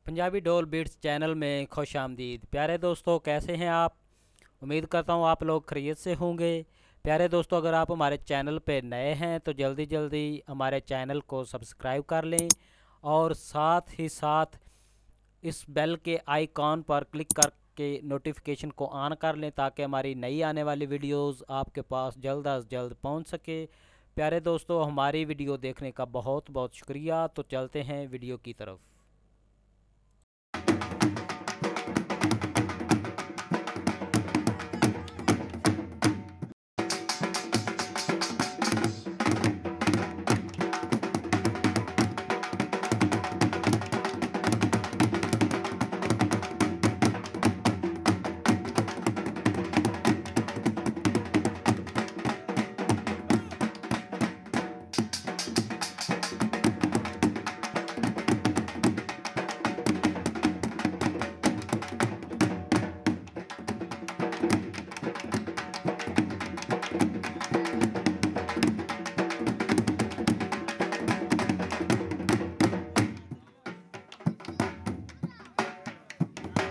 पंजाबी ढोल beats channel में खुश आमदीद। प्यारे दोस्तों, कैसे हैं आप? उम्मीद करता हूँ आप लोग खैरियत से होंगे। प्यारे दोस्तों, अगर आप हमारे चैनल पे नए हैं तो जल्दी जल्दी हमारे चैनल को सब्सक्राइब कर लें और साथ ही साथ इस बेल के आइकॉन पर क्लिक करके नोटिफिकेशन को ऑन कर लें ताकि हमारी नई आने वाली वीडियोस आपके पास जल्द अज जल्द पहुंच सके। प्यारे दोस्तों, हमारी वीडियो देखने का बहुत बहुत शुक्रिया। तो चलते हैं वीडियो की तरफ।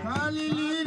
Hallelujah.